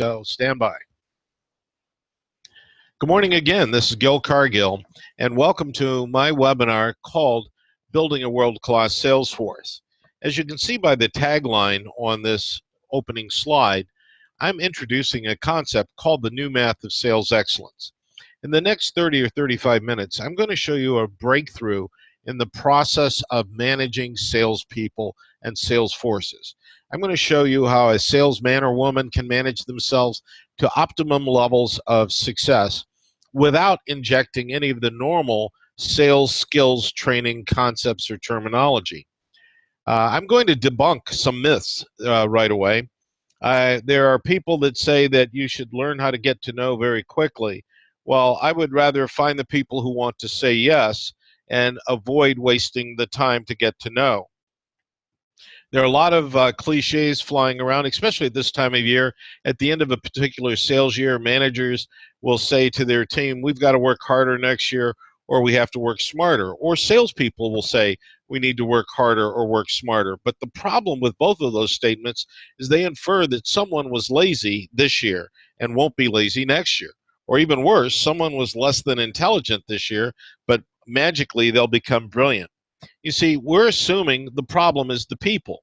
So stand by. Good morning again. This is Gil Cargill, and welcome to my webinar called Building a World-Class Sales Force. As you can see by the tagline on this opening slide, I'm introducing a concept called the new math of sales excellence. In the next 30 or 35 minutes, I'm going to show you a breakthrough in the process of managing salespeople and sales forces. I'm going to show you how a salesman or woman can manage themselves to optimum levels of success without injecting any of the normal sales skills training concepts or terminology. I'm going to debunk some myths right away. There are people that say that you should learn how to get to know very quickly. Well, I would rather find the people who want to say yes and avoid wasting the time to get to know. There are a lot of cliches flying around, especially at this time of year. At the end of a particular sales year, managers will say to their team, we've got to work harder next year, or we have to work smarter. Or salespeople will say, we need to work harder or work smarter. But the problem with both of those statements is they infer that someone was lazy this year and won't be lazy next year. Or even worse, someone was less than intelligent this year, but magically they'll become brilliant. You see, we're assuming the problem is the people,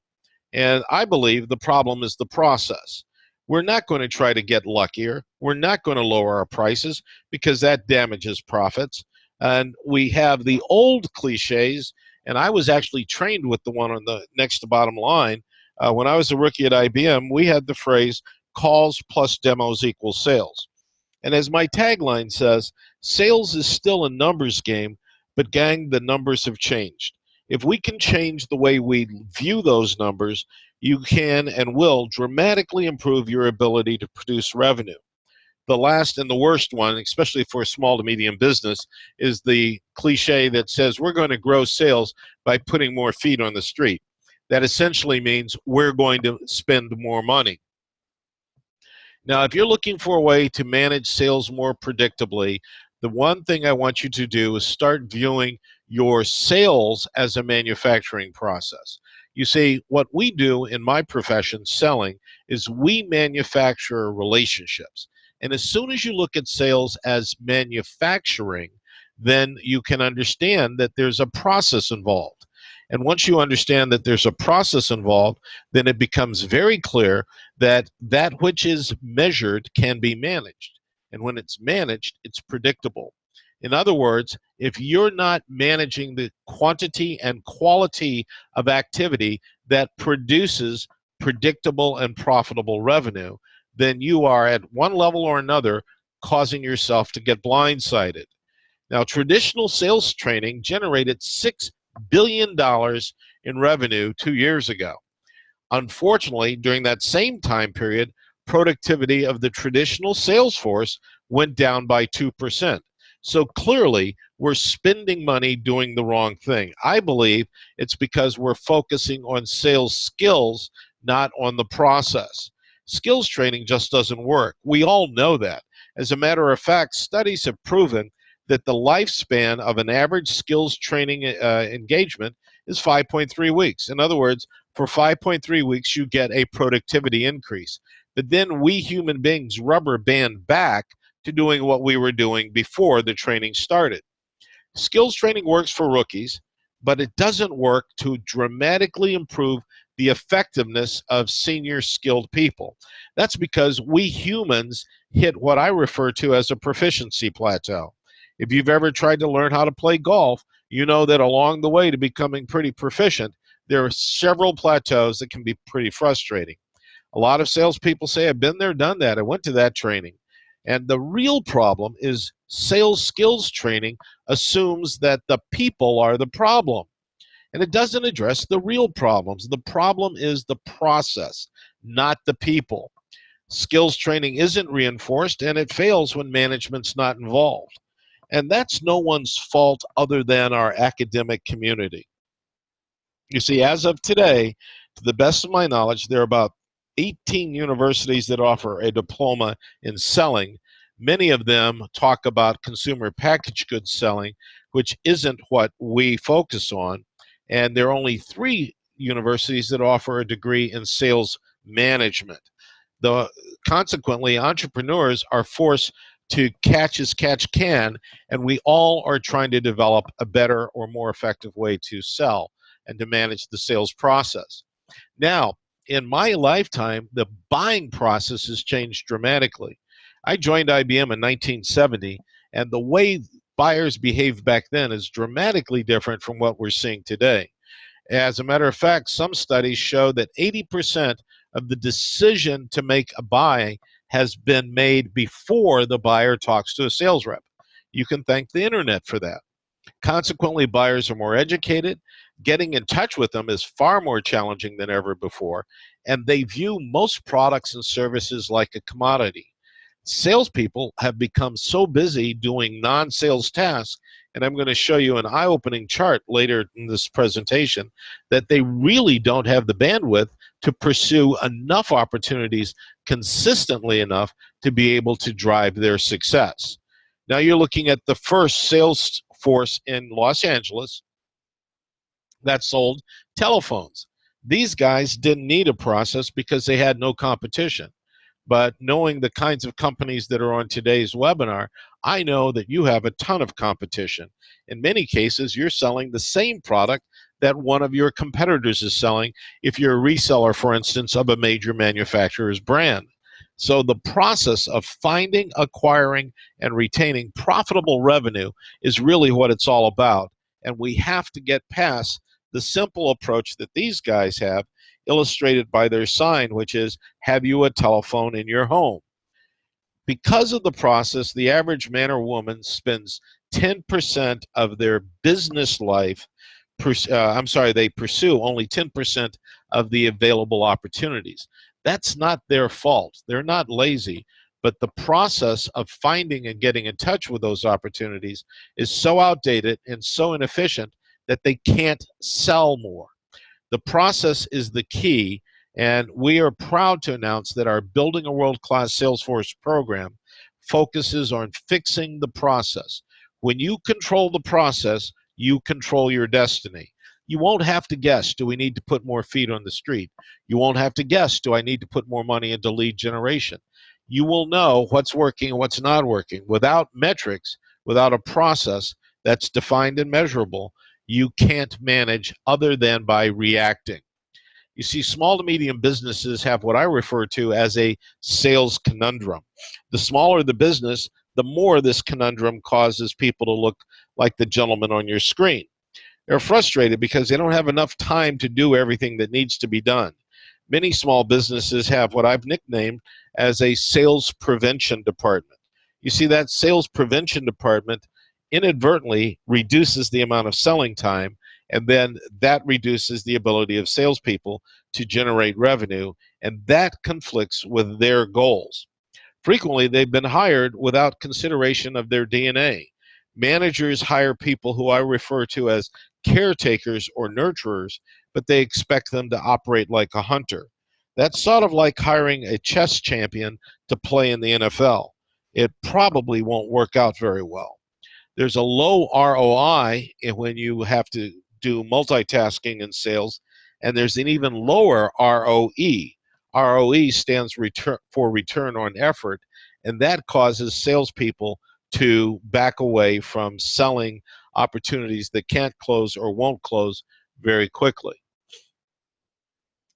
and I believe the problem is the process. We're not going to try to get luckier. We're not going to lower our prices because that damages profits. And we have the old cliches, and I was actually trained with the one on the next to bottom line. When I was a rookie at IBM, we had the phrase, calls plus demos equals sales. And as my tagline says, sales is still a numbers game, but gang, the numbers have changed. If we can change the way we view those numbers, you can and will dramatically improve your ability to produce revenue. The last and the worst one, especially for a small to medium business, is the cliche that says we're going to grow sales by putting more feet on the street. That essentially means we're going to spend more money. Now, if you're looking for a way to manage sales more predictably, the one thing I want you to do is start viewing your sales as a manufacturing process. You see, what we do in my profession, selling, is we manufacture relationships. And as soon as you look at sales as manufacturing, then you can understand that there's a process involved. And once you understand that there's a process involved, then it becomes very clear that that which is measured can be managed. And when it's managed, it's predictable. In other words, if you're not managing the quantity and quality of activity that produces predictable and profitable revenue, then you are at one level or another causing yourself to get blindsided. Now, traditional sales training generated $6 billion in revenue 2 years ago. Unfortunately, during that same time period, productivity of the traditional sales force went down by 2%. So clearly, we're spending money doing the wrong thing. I believe it's because we're focusing on sales skills, not on the process. Skills training just doesn't work. We all know that. As a matter of fact, studies have proven that the lifespan of an average skills training engagement is 5.3 weeks. In other words, for 5.3 weeks, you get a productivity increase. But then we human beings rubber band back to doing what we were doing before the training started. Skills training works for rookies, but it doesn't work to dramatically improve the effectiveness of senior skilled people. That's because we humans hit what I refer to as a proficiency plateau. If you've ever tried to learn how to play golf, you know that along the way to becoming pretty proficient, there are several plateaus that can be pretty frustrating. A lot of salespeople say, I've been there, done that. I went to that training. And the real problem is sales skills training assumes that the people are the problem. And it doesn't address the real problems. The problem is the process, not the people. Skills training isn't reinforced, and it fails when management's not involved. And that's no one's fault other than our academic community. You see, as of today, to the best of my knowledge, there are about 18 universities that offer a diploma in selling. Many of them talk about consumer packaged goods selling, which isn't what we focus on. And there are only 3 universities that offer a degree in sales management. The Consequently, entrepreneurs are forced to catch as catch can, and we all are trying to develop a better or more effective way to sell and to manage the sales process. Now, in my lifetime, the buying process has changed dramatically. I joined IBM in 1970, and the way buyers behaved back then is dramatically different from what we're seeing today. As a matter of fact, some studies show that 80% of the decision to make a buy has been made before the buyer talks to a sales rep. You can thank the internet for that. Consequently, buyers are more educated. Getting in touch with them is far more challenging than ever before, and they view most products and services like a commodity. Salespeople have become so busy doing non-sales tasks, and I'm going to show you an eye-opening chart later in this presentation, that they really don't have the bandwidth to pursue enough opportunities consistently enough to be able to drive their success. Now you're looking at the first sales force in Los Angeles that sold telephones. These guys didn't need a process because they had no competition. But knowing the kinds of companies that are on today's webinar, I know that you have a ton of competition. In many cases, you're selling the same product that one of your competitors is selling if you're a reseller, for instance, of a major manufacturer's brand. So the process of finding, acquiring, and retaining profitable revenue is really what it's all about. And we have to get past the simple approach that these guys have, illustrated by their sign, which is, have you a telephone in your home? Because of the process, the average man or woman spends 10% of their business life, they pursue only 10% of the available opportunities. That's not their fault. They're not lazy, but the process of finding and getting in touch with those opportunities is so outdated and so inefficient that they can't sell more. The process is the key, and we are proud to announce that our Building a World-Class Salesforce program focuses on fixing the process. When you control the process, you control your destiny. You won't have to guess, do we need to put more feet on the street? You won't have to guess, do I need to put more money into lead generation? You will know what's working and what's not working. Without metrics, without a process that's defined and measurable, you can't manage other than by reacting. You see, small to medium businesses have what I refer to as a sales conundrum. The smaller the business, the more this conundrum causes people to look like the gentleman on your screen. They're frustrated because they don't have enough time to do everything that needs to be done. Many small businesses have what I've nicknamed as a sales prevention department. You see, that sales prevention department inadvertently reduces the amount of selling time, and then that reduces the ability of salespeople to generate revenue, and that conflicts with their goals. Frequently, they've been hired without consideration of their DNA. Managers hire people who I refer to as caretakers or nurturers, but they expect them to operate like a hunter. That's sort of like hiring a chess champion to play in the NFL. It probably won't work out very well. There's a low ROI when you have to do multitasking in sales, and there's an even lower ROE. ROE stands for return on effort, and that causes salespeople to back away from selling opportunities that can't close or won't close very quickly.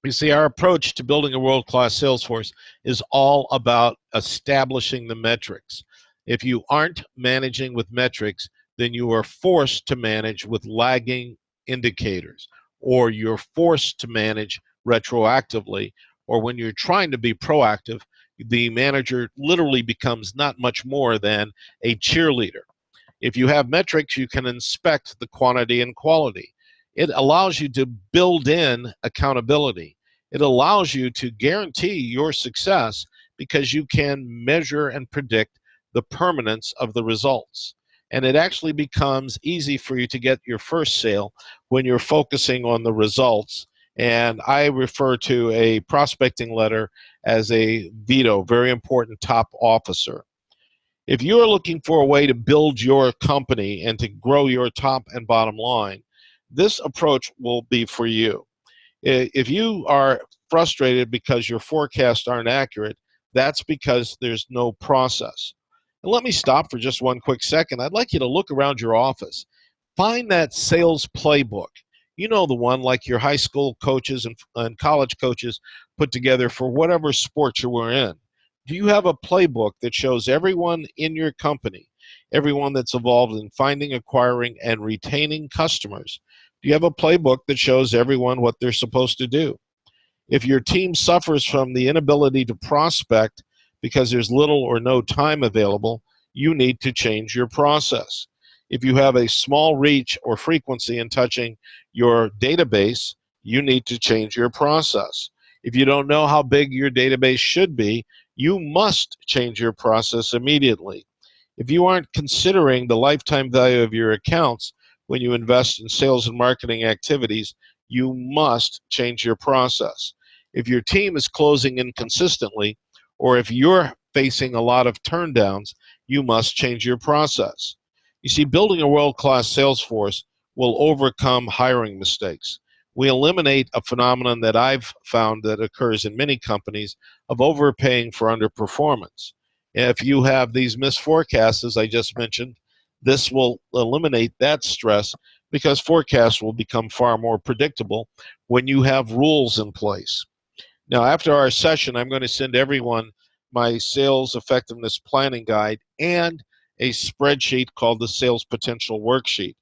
You see, our approach to building a world-class sales force is all about establishing the metrics. If you aren't managing with metrics, then you are forced to manage with lagging indicators, or you're forced to manage retroactively, or when you're trying to be proactive, the manager literally becomes not much more than a cheerleader. If you have metrics, you can inspect the quantity and quality. It allows you to build in accountability. It allows you to guarantee your success because you can measure and predict the permanence of the results. And it actually becomes easy for you to get your first sale when you're focusing on the results. And I refer to a prospecting letter as a veto, very important top officer. If you're looking for a way to build your company and to grow your top and bottom line, this approach will be for you. If you are frustrated because your forecasts aren't accurate, That's because there's no process. And let me stop for just one quick second. I'd like you to look around your office. Find that sales playbook. You know, the one like your high school coaches and college coaches put together for whatever sport you were in. Do you have a playbook that shows everyone in your company, everyone that's involved in finding, acquiring, and retaining customers? Do you have a playbook that shows everyone what they're supposed to do? If your team suffers from the inability to prospect because there's little or no time available, you need to change your process. If you have a small reach or frequency in touching your database, you need to change your process. If you don't know how big your database should be, you must change your process immediately. If you aren't considering the lifetime value of your accounts when you invest in sales and marketing activities, you must change your process. If your team is closing inconsistently, or if you're facing a lot of turndowns, you must change your process. You see, building a world-class sales force will overcome hiring mistakes. We eliminate a phenomenon that I've found that occurs in many companies of overpaying for underperformance. If you have these missed forecasts, as I just mentioned, this will eliminate that stress because forecasts will become far more predictable when you have rules in place. Now, after our session, I'm going to send everyone my sales effectiveness planning guide and a spreadsheet called the Sales Potential Worksheet.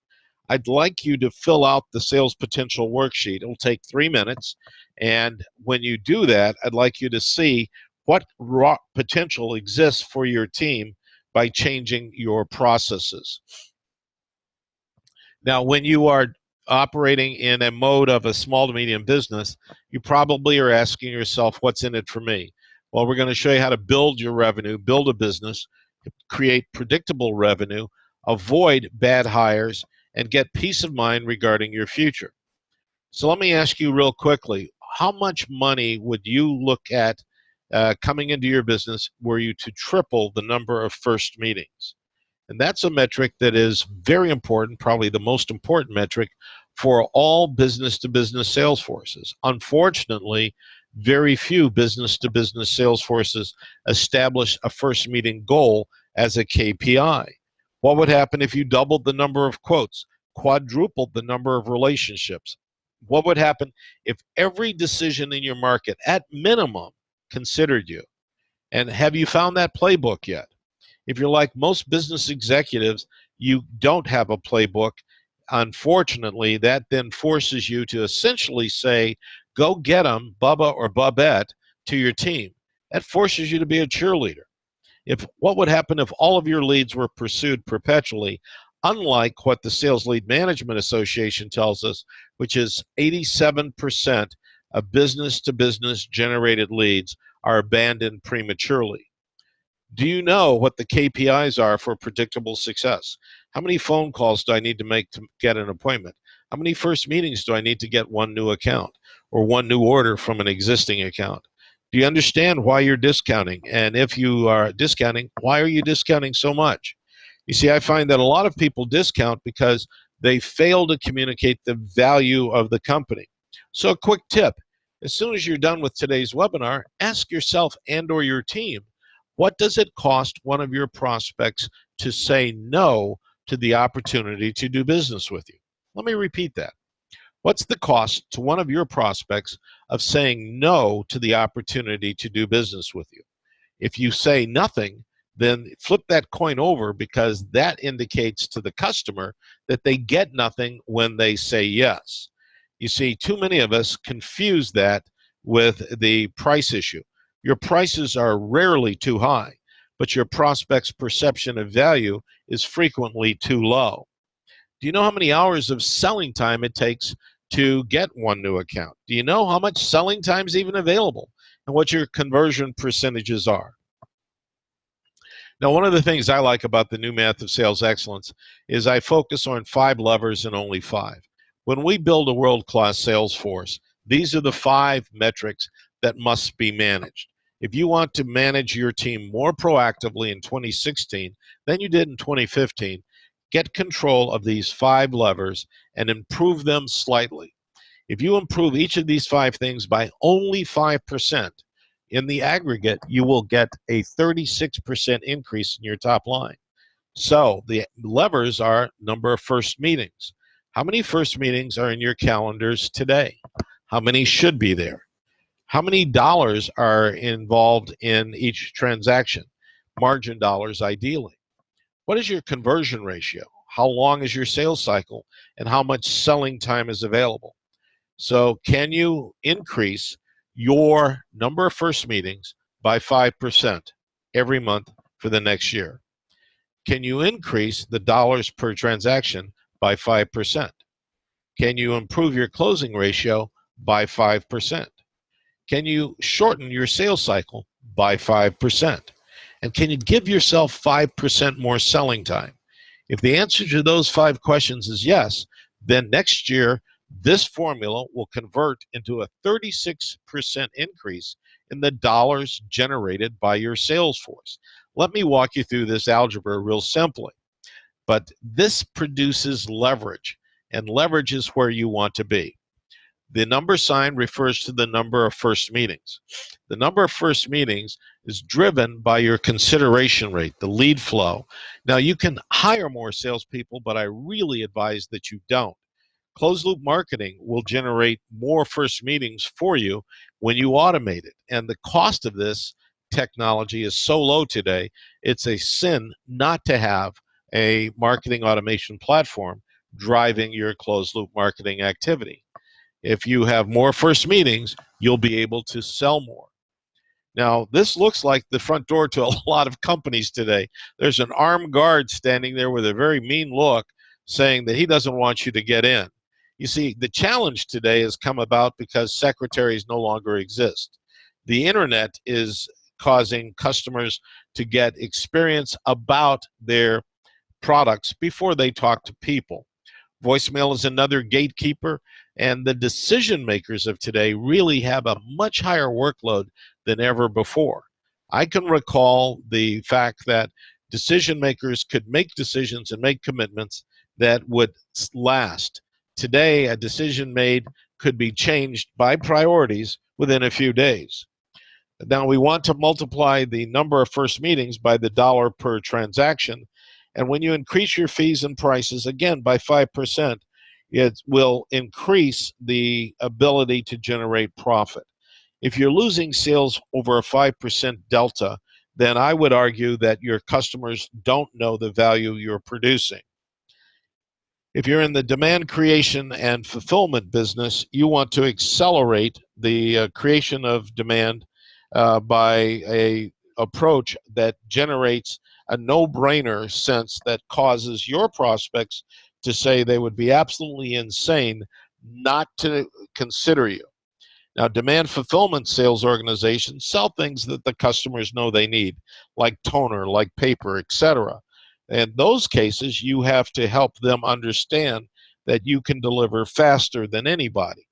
I'd like you to fill out the Sales Potential Worksheet. It'll take 3 minutes, and when you do that, I'd like you to see what raw potential exists for your team by changing your processes. Now, when you are operating in a mode of a small to medium business, you probably are asking yourself, what's in it for me? Well, we're going to show you how to build your revenue, build a business, create predictable revenue, avoid bad hires, and get peace of mind regarding your future. So let me ask you real quickly, how much money would you look at coming into your business were you to triple the number of first meetings? And that's a metric that is very important, probably the most important metric for all business-to-business sales forces. Unfortunately, very few business-to-business sales forces establish a first meeting goal as a KPI. What would happen if you doubled the number of quotes, quadrupled the number of relationships? What would happen if every decision in your market, at minimum, considered you? And have you found that playbook yet? If you're like most business executives, you don't have a playbook. Unfortunately, that then forces you to essentially say, go get them, Bubba or Bubette, to your team. That forces you to be a cheerleader. What would happen if all of your leads were pursued perpetually, unlike what the Sales Lead Management Association tells us, which is 87% of business-to-business generated leads are abandoned prematurely? Do you know what the KPIs are for predictable success? How many phone calls do I need to make to get an appointment? How many first meetings do I need to get one new account or one new order from an existing account? Do you understand why you're discounting? And if you are discounting, why are you discounting so much? You see, I find that a lot of people discount because they fail to communicate the value of the company. So a quick tip, as soon as you're done with today's webinar, ask yourself and or your team, what does it cost one of your prospects to say no to the opportunity to do business with you? Let me repeat that. What's the cost to one of your prospects of saying no to the opportunity to do business with you? If you say nothing, then flip that coin over, because that indicates to the customer that they get nothing when they say yes. You see, too many of us confuse that with the price issue. Your prices are rarely too high, but your prospect's perception of value is frequently too low. Do you know how many hours of selling time it takes to get one new account? Do you know how much selling time is even available and what your conversion percentages are? Now, one of the things I like about the new math of sales excellence is I focus on 5 levers and only 5. When we build a world-class sales force, these are the 5 metrics that must be managed. If you want to manage your team more proactively in 2016 than you did in 2015, get control of these 5 levers and improve them slightly. If you improve each of these 5 things by only 5%, in the aggregate, you will get a 36% increase in your top line. So the levers are number of first meetings. How many first meetings are in your calendars today? How many should be there? How many dollars are involved in each transaction? Margin dollars, ideally. What is your conversion ratio? How long is your sales cycle? And how much selling time is available? So can you increase your number of first meetings by 5% every month for the next year? Can you increase the dollars per transaction by 5%? Can you improve your closing ratio by 5%? Can you shorten your sales cycle by 5%? And can you give yourself 5% more selling time? If the answer to those 5 questions is yes, then next year, this formula will convert into a 36% increase in the dollars generated by your sales force. Let me walk you through this algebra real simply. But this produces leverage, and leverage is where you want to be. The number sign refers to the number of first meetings. The number of first meetings is driven by your consideration rate, the lead flow. Now, you can hire more salespeople, but I really advise that you don't. Closed loop marketing will generate more first meetings for you when you automate it. And the cost of this technology is so low today, it's a sin not to have a marketing automation platform driving your closed loop marketing activity. If you have more first meetings, you'll be able to sell more. Now, this looks like the front door to a lot of companies today. There's an armed guard standing there with a very mean look saying that he doesn't want you to get in. You see, the challenge today has come about because secretaries no longer exist. The internet is causing customers to get experience about their products before they talk to people. Voicemail is another gatekeeper, and the decision makers of today really have a much higher workload than ever before. I can recall the fact that decision makers could make decisions and make commitments that would last. Today, a decision made could be changed by priorities within a few days. Now, we want to multiply the number of first meetings by the dollar per transaction. And when you increase your fees and prices, again, by 5%, it will increase the ability to generate profit. If you're losing sales over a 5% delta, then I would argue that your customers don't know the value you're producing. If you're in the demand creation and fulfillment business, you want to accelerate the creation of demand by an approach that generates a no-brainer sense that causes your prospects to say they would be absolutely insane not to consider you. Now, demand fulfillment sales organizations sell things that the customers know they need, like toner, like paper, etc. In those cases, you have to help them understand that you can deliver faster than anybody.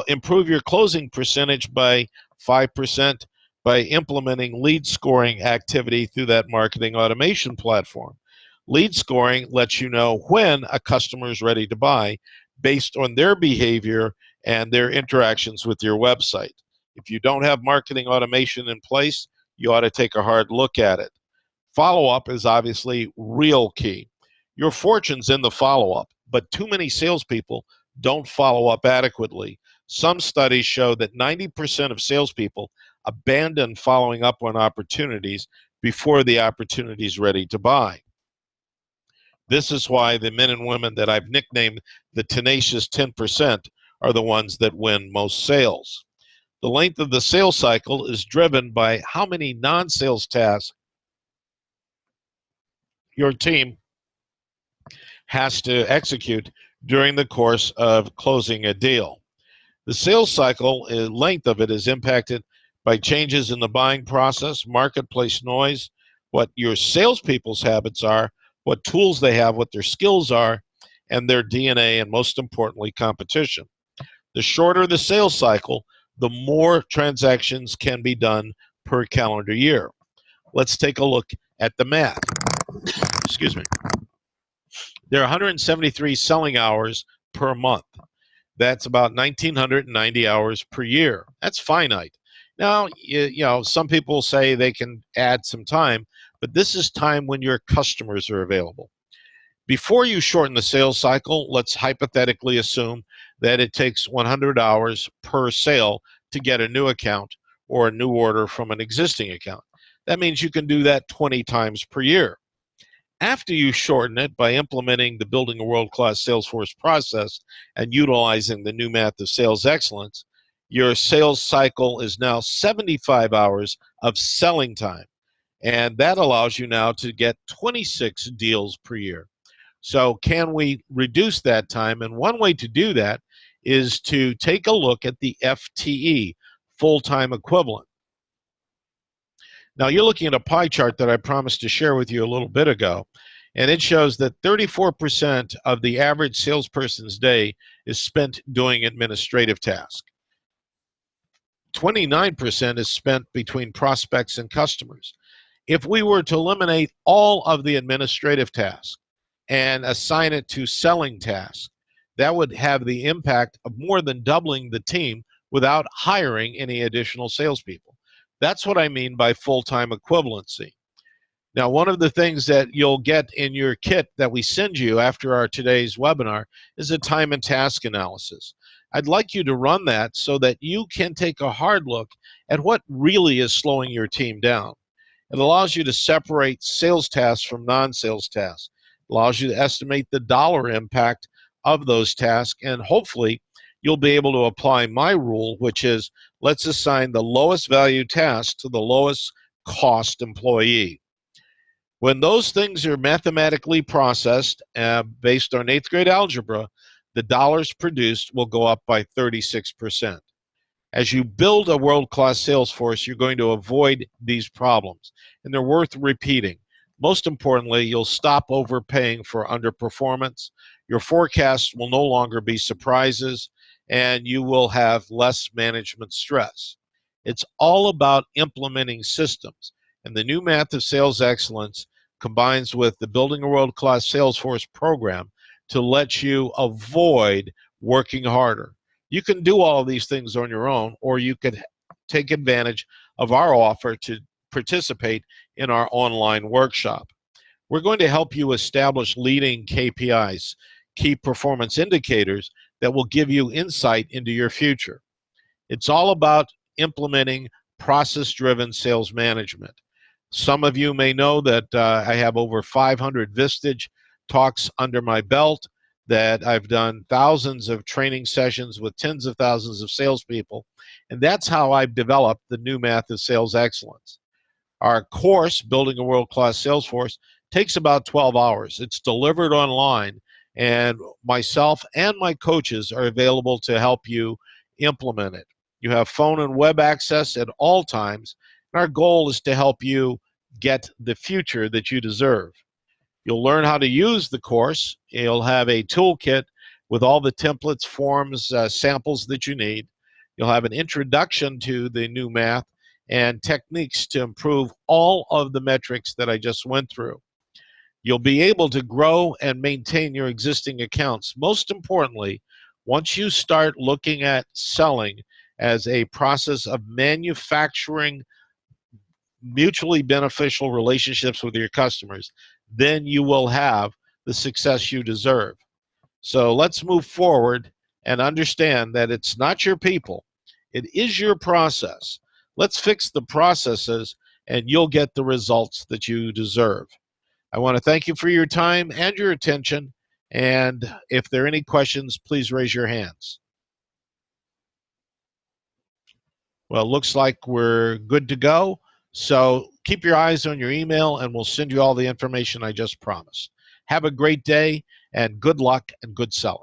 Improve your closing percentage by 5% by implementing lead scoring activity through that marketing automation platform. Lead scoring lets you know when a customer is ready to buy based on their behavior and their interactions with your website. If you don't have marketing automation in place, you ought to take a hard look at it. Follow-up is obviously real key. Your fortune's in the follow-up, but too many salespeople don't follow up adequately. Some studies show that 90% of salespeople abandon following up on opportunities before the opportunity is ready to buy. This is why the men and women that I've nicknamed the tenacious 10% are the ones that win most sales. The length of the sales cycle is driven by how many non-sales tasks your team has to execute during the course of closing a deal. The sales cycle, length of it, is impacted by changes in the buying process, marketplace noise, what your salespeople's habits are, what tools they have, what their skills are, and their DNA, and most importantly, competition. The shorter the sales cycle, the more transactions can be done per calendar year. Let's take a look at the math. Excuse me. There are 173 selling hours per month. That's about 1,990 hours per year. That's finite. Now, some people say they can add some time, but this is time when your customers are available. Before you shorten the sales cycle, let's hypothetically assume that it takes 100 hours per sale to get a new account or a new order from an existing account. That means you can do that 20 times per year. After you shorten it by implementing the Building a World-Class Salesforce process and utilizing the new math of sales excellence, your sales cycle is now 75 hours of selling time. And that allows you now to get 26 deals per year. So can we reduce that time? And one way to do that is to take a look at the FTE, full-time equivalent. Now you're looking at a pie chart that I promised to share with you a little bit ago, and it shows that 34% of the average salesperson's day is spent doing administrative tasks. 29% is spent between prospects and customers. If we were to eliminate all of the administrative tasks and assign it to selling tasks, that would have the impact of more than doubling the team without hiring any additional salespeople. That's what I mean by full-time equivalency. Now, one of the things that you'll get in your kit that we send you after our today's webinar is a time and task analysis. I'd like you to run that so that you can take a hard look at what really is slowing your team down. It allows you to separate sales tasks from non-sales tasks. It allows you to estimate the dollar impact of those tasks, and hopefully you'll be able to apply my rule, which is let's assign the lowest value task to the lowest cost employee. When those things are mathematically processed based on 8th grade algebra, the dollars produced will go up by 36%. As you build a world-class sales force, you're going to avoid these problems, and they're worth repeating. Most importantly, you'll stop overpaying for underperformance. Your forecasts will no longer be surprises, and you will have less management stress. It's all about implementing systems, and the new math of sales excellence combines with the Building a World-Class Salesforce program to let you avoid working harder. You can do all of these things on your own, or you could take advantage of our offer to participate in our online workshop. We're going to help you establish leading KPIs, key performance indicators, that will give you insight into your future. It's all about implementing process-driven sales management. Some of you may know that I have over 500 Vistage talks under my belt, that I've done thousands of training sessions with tens of thousands of salespeople, and that's how I've developed the new math of sales excellence. Our course, Building a World-Class Salesforce, takes about 12 hours. It's delivered online, and myself and my coaches are available to help you implement it. You have phone and web access at all times, and our goal is to help you get the future that you deserve. You'll learn how to use the course. You'll have a toolkit with all the templates, forms, samples that you need. You'll have an introduction to the new math and techniques to improve all of the metrics that I just went through. You'll be able to grow and maintain your existing accounts. Most importantly, once you start looking at selling as a process of manufacturing mutually beneficial relationships with your customers, then you will have the success you deserve. So let's move forward and understand that it's not your people, it is your process. Let's fix the processes and you'll get the results that you deserve. I want to thank you for your time and your attention, and if there are any questions, please raise your hands. Well, it looks like we're good to go. So keep your eyes on your email and we'll send you all the information I just promised. Have a great day and good luck and good selling.